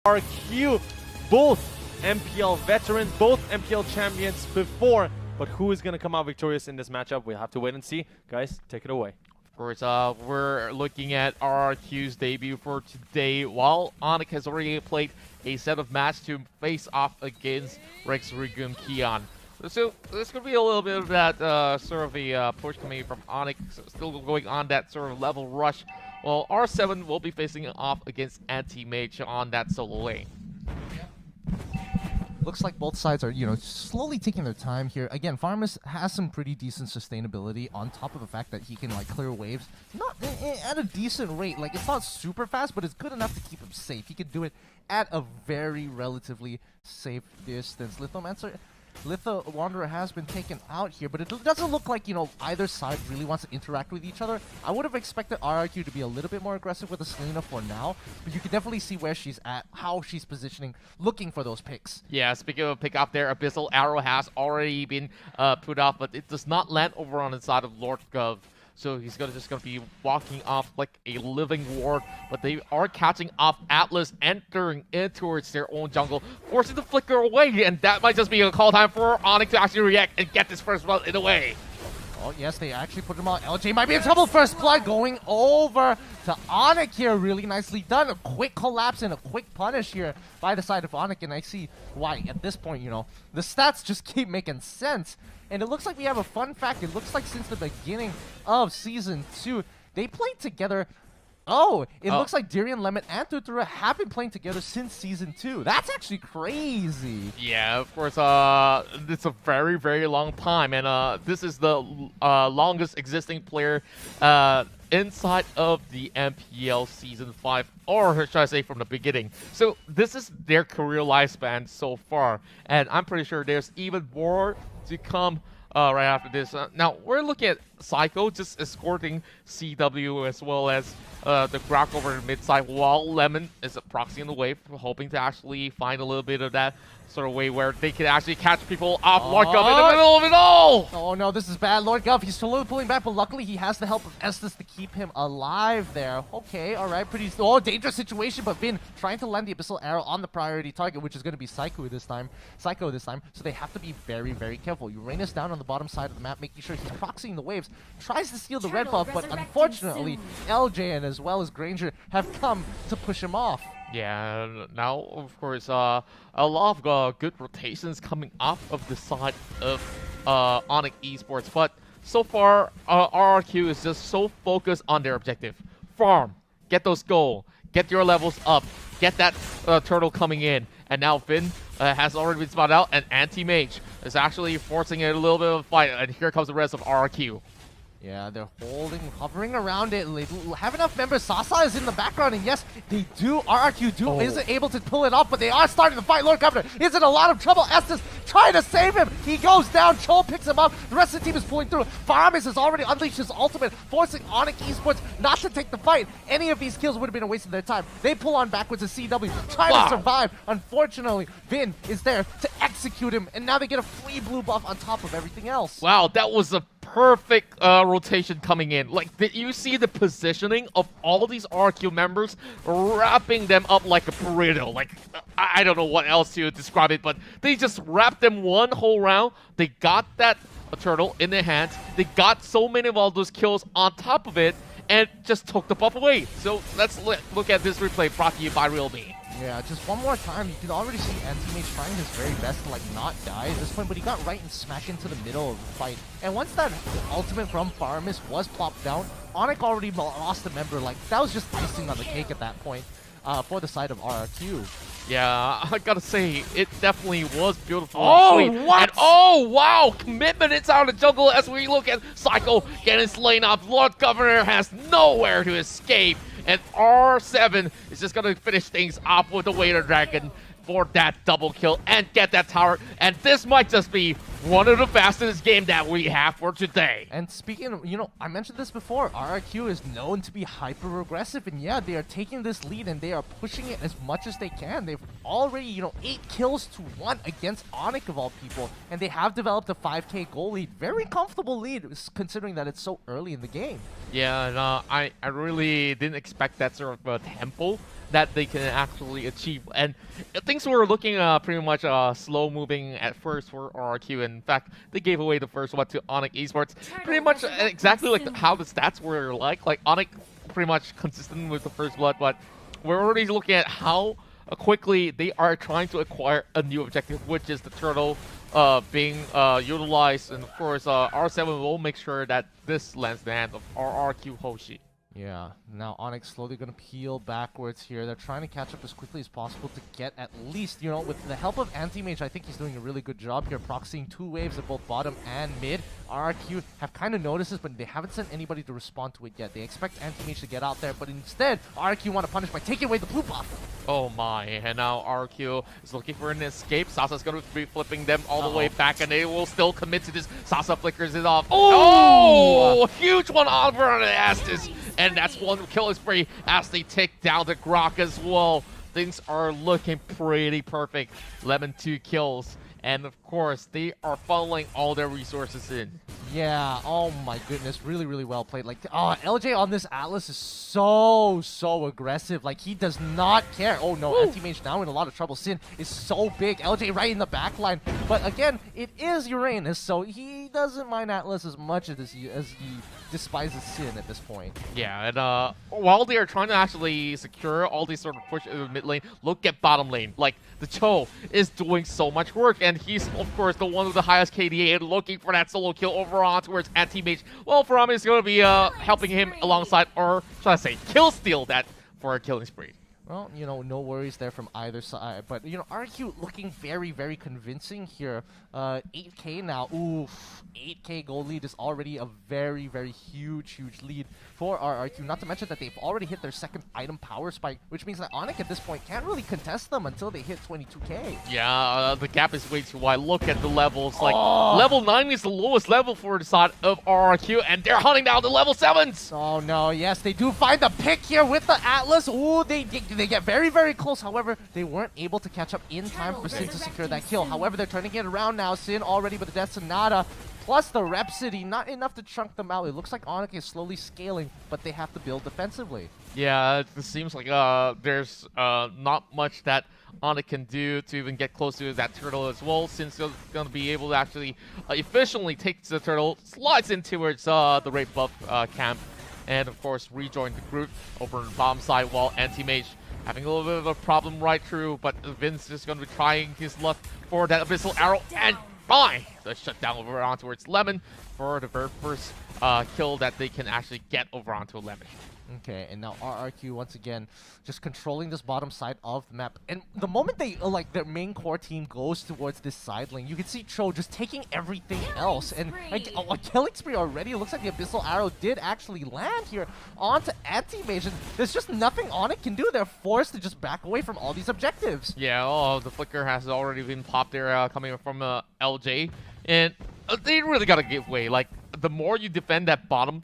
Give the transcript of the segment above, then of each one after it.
RRQ, both MPL veterans, both MPL champions before. But who is going to come out victorious in this matchup? We'll have to wait and see. Guys, take it away. Of course, we're looking at RRQ's debut for today, while ONIC has already played a set of matches to face off against Rex Regum Kion. So there's going to be a little bit of that sort of a push coming from ONIC, still going on that sort of level rush. Well, R7 will be facing off against Anti-Mage on that solo lane. Looks like both sides are, slowly taking their time here. Again, Farmus has some pretty decent sustainability on top of the fact that he can, clear waves. Not at a decent rate. It's not super fast, but it's good enough to keep him safe. He can do it at a very relatively safe distance. Litho Wanderer has been taken out here, but it doesn't look like, either side really wants to interact with each other. I would have expected RRQ to be a little bit more aggressive with the Selena for now, but you can definitely see where she's at, how she's positioning, looking for those picks. Yeah, speaking of pick up there, Abyssal Arrow has already been put off, but it does not land over on the side of Lord Gov. So he's just gonna be walking off like a living ward, but they are catching off Atlas, entering in towards their own jungle, forcing the flicker away, and that might just be a call time for ONIC to actually react and get this first blood in the way. Oh yes, they actually put him on. LJ might be in trouble. First blood going over to ONIC here. Really nicely done. A quick collapse and a quick punish here by the side of ONIC, and I see why at this point, the stats just keep making sense. And it looks like we have a fun fact. It looks like since the beginning of Season 2, they played together. It looks like Darian Lemon and Tutura have been playing together since Season 2. That's actually crazy. Yeah, of course, it's a very, very long time. And this is the longest existing player inside of the MPL Season 5, or should I say from the beginning. So this is their career lifespan so far. And I'm pretty sure there's even more to come right after this. Now, we're looking at Psycho just escorting CW as well as the Grok over the mid side, while Lemon is proxying the wave, hoping to actually find a little bit of that sort of way where they can actually catch people off Lord Gov in the middle of it all! Oh no, this is bad. Lord Gov, he's slowly pulling back, but luckily he has the help of Estes to keep him alive there. Okay, alright, pretty... dangerous situation, but Vin trying to land the Abyssal Arrow on the priority target, which is going to be Psycho this time, so they have to be very, very careful. Uranus down on the bottom side of the map, making sure he's proxying the waves, tries to steal the red buff, but unfortunately, LJ and as well as Granger have come to push him off. Yeah, now, of course, a lot of good rotations coming off of the side of ONIC Esports, but so far, RRQ is just so focused on their objective. Farm, get those gold, get your levels up, get that turtle coming in, and now Finn has already been spotted out, and Anti-Mage is actually forcing a little bit of a fight, and here comes the rest of RRQ. Yeah, they're hovering around it. They have enough members. Sasa is in the background, and yes, they do. RRQ isn't able to pull it off, but they are starting to fight. Lord Governor is in a lot of trouble. Estes trying to save him. He goes down. Chol picks him up. The rest of the team is pulling through. Farmis has already unleashed his ultimate, forcing ONIC Esports not to take the fight. Any of these kills would have been a waste of their time. They pull on backwards to CW, trying to survive. Unfortunately, Vin is there to execute him, and now they get a free blue buff on top of everything else. Wow, that was a perfect rotation coming in. Did you see the positioning of all these RQ members, wrapping them up like a burrito? I don't know what else to describe it, but they just wrapped them one whole round. They got that turtle in their hands. They got so many of all those kills on top of it, and just took the buff away. So let's look at this replay brought to you by RealMe. Yeah, just one more time. You can already see Anti-Mage trying his very best to not die at this point, but he got right and smacked into the middle of the fight. And once that ultimate from Farmis was plopped down, ONIC already lost a member. That was just icing on the cake at that point for the side of RRQ. Yeah, I gotta say, it definitely was beautiful. Oh, and sweet. what? And oh, wow, commitment inside of the jungle as we look at Psycho getting slain off. Lord Governor has nowhere to escape. And R7 is just going to finish things off with the Wader Dragon for that double kill and get that tower. And this might just be one of the fastest games that we have for today. And speaking of, I mentioned this before, RRQ is known to be hyper-aggressive. And yeah, they are taking this lead and they are pushing it as much as they can. They've already, 8 kills to 1 against ONIC of all people. And they have developed a 5k goal lead. Very comfortable lead, considering that it's so early in the game. Yeah, and I really didn't expect that sort of tempo that they can actually achieve. And things were looking pretty much slow moving at first for RRQ. In fact, they gave away the first one to ONIC Esports. Pretty much exactly like how the stats were like ONIC pretty much consistent with the first blood, but we're already looking at how quickly they are trying to acquire a new objective, which is the turtle being utilized. And of course, R7 will make sure that this lands the hand of RRQ Hoshi. Yeah, now ONIC slowly going to peel backwards here. They're trying to catch up as quickly as possible to get at least, you know, with the help of Anti-Mage, I think he's doing a really good job here, proxying 2 waves at both bottom and mid. RRQ have kind of noticed this, but they haven't sent anybody to respond to it yet. They expect Anti-Mage to get out there, but instead, RRQ want to punish by taking away the blue buff. Oh my, and now RRQ is looking for an escape. Sasa's going to be flipping them all the way back, and they will still commit to this. Sasa flickers it off. Oh! Huge one over on the Astis. And that's one kill spree as they take down the Grok as well. Things are looking pretty perfect. Lemon 2 kills. And of course, they are funneling all their resources in. Yeah, oh my goodness, really, really well played. Like, LJ on this Atlas is so aggressive. Like, he does not care. Oh no, Anti-Mage now in a lot of trouble. Sin is so big. LJ right in the back line. But again, it is Uranus, so he doesn't mind Atlas as much as he despises Sin at this point. Yeah, and while they are trying to actually secure all these sort of push in the mid lane, look at bottom lane. Like, the Cho is doing so much work, and he's, of course, the one with the highest KDA and looking for that solo kill over on towards Anti-Mage. Well, Farami is going to be helping him alongside, or should I say, kill steal that for a killing spree. Well, you know, no worries there from either side. But, you know, RQ looking very convincing here. 8K now. Oof. 8K gold lead is already a very huge lead for RRQ. Not to mention that they've already hit their second item power spike, which means that ONIC at this point can't really contest them until they hit 22K. Yeah, the gap is way too wide. Look at the levels. Like, level 9 is the lowest level for the side of RRQ, and they're hunting down the level 7s. Oh, no. Yes, they do find the pick here with the Atlas. Ooh, they get very close. However, they weren't able to catch up in time for Sin to secure that kill. However, they're turning it around now. Sin already with the Death Sonata, plus the Rhapsody, not enough to chunk them out. It looks like ONIC is slowly scaling, but they have to build defensively. Yeah, it seems like there's not much that ONIC can do to even get close to that turtle as well, since they're going to be able to actually efficiently take the turtle, slides in towards the Raid buff camp, and of course rejoin the group over on the bottom side, while Anti-Mage having a little bit of a problem right through, but Vince is going to be trying his luck for that Abyssal Arrow, and bye! The shutdown over on towards Lemon for the very first kill that they can actually get over onto Lemon. Okay, and now RRQ once again just controlling this bottom side of the map. And the moment they, like, their main core team goes towards this side lane, you can see Cho just taking everything else. And like, a killing spree already. It looks like the Abyssal Arrow did actually land here onto Anti-Mage. And there's just nothing ONIC can do. They're forced to just back away from all these objectives. Yeah, the flicker has already been popped there coming from LJ. And they really got to give way. Like, the more you defend that bottom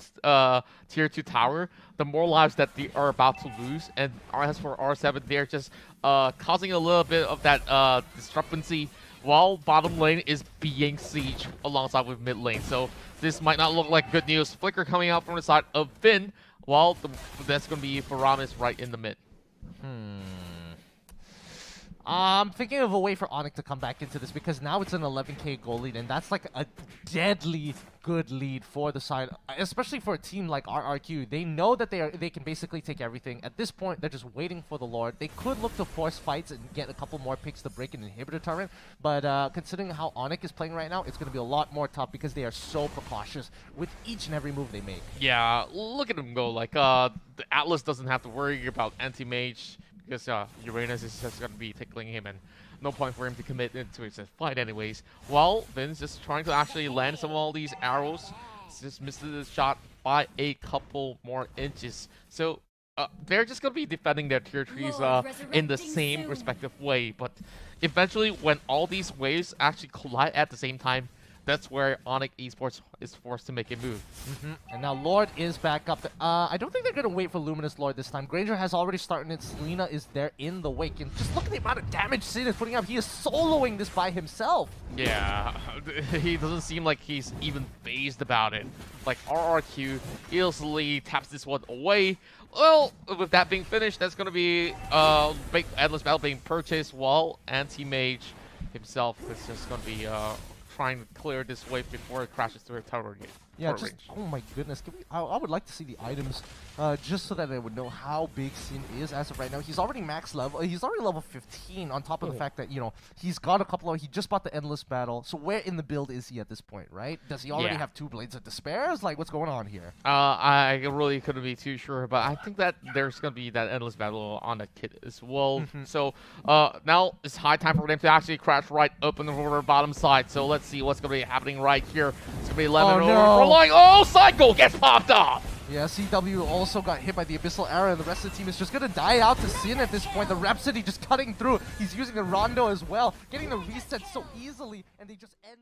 tier 2 tower, the more lives that they are about to lose. And as for R7, they're just causing a little bit of that discrepancy while bottom lane is being sieged alongside with mid lane. So this might not look like good news. Flicker coming out from the side of Finn, while that's going to be Faramis right in the mid. I'm thinking of a way for ONIC to come back into this, because now it's an 11K goal lead, and that's like a deadly good lead for the side, especially for a team like RRQ. They know that they can basically take everything. At this point, they're just waiting for the Lord. They could look to force fights and get a couple more picks to break an inhibitor turret, but considering how ONIC is playing right now, it's going to be a lot more tough because they are so precautious with each and every move they make. Yeah, look at them go. Like, the Atlas doesn't have to worry about Anti-Mage, because Uranus is just going to be tickling him, and no point for him to commit into his fight anyways. While Vin's just trying to actually land some of all these arrows, just missed the shot by a couple more inches. So they're just going to be defending their tier 3s in the same respective way. But eventually, when all these waves actually collide at the same time, that's where ONIC Esports is forced to make a move. And now Lord is back up. I don't think they're going to wait for Luminous Lord this time. Granger has already started it. Selena is there in the wake. And just look at the amount of damage Sin is putting up. He is soloing this by himself. Yeah, he doesn't seem like he's even phased about it. Like, RRQ easily taps this one away. Well, with that being finished, that's going to be big Endless Battle being purchased while Anti-Mage himself is just going to be trying to clear this wave before it crashes through a tower gate. Yeah, just, oh my goodness. I would like to see the items just so that I would know how big Sin is as of right now. He's already max level. He's already level 15 on top of the fact that, you know, he's got a couple of, he just bought the Endless Battle. So where in the build is he at this point, right? Does he already have 2 Blades of Despair? Like, what's going on here? I really couldn't be too sure, but I think that there's going to be that Endless Battle on the kit as well. So now it's high time for them to actually crash right open over the bottom side. So let's see what's going to be happening right here. It's going to be 11 over. Oh, Cycle gets popped off! Yeah, CW also got hit by the Abyssal Arrow, and the rest of the team is just going to die out to Sin at this point. The Rhapsody just cutting through. He's using the Rondo as well, getting the reset so easily, and they just end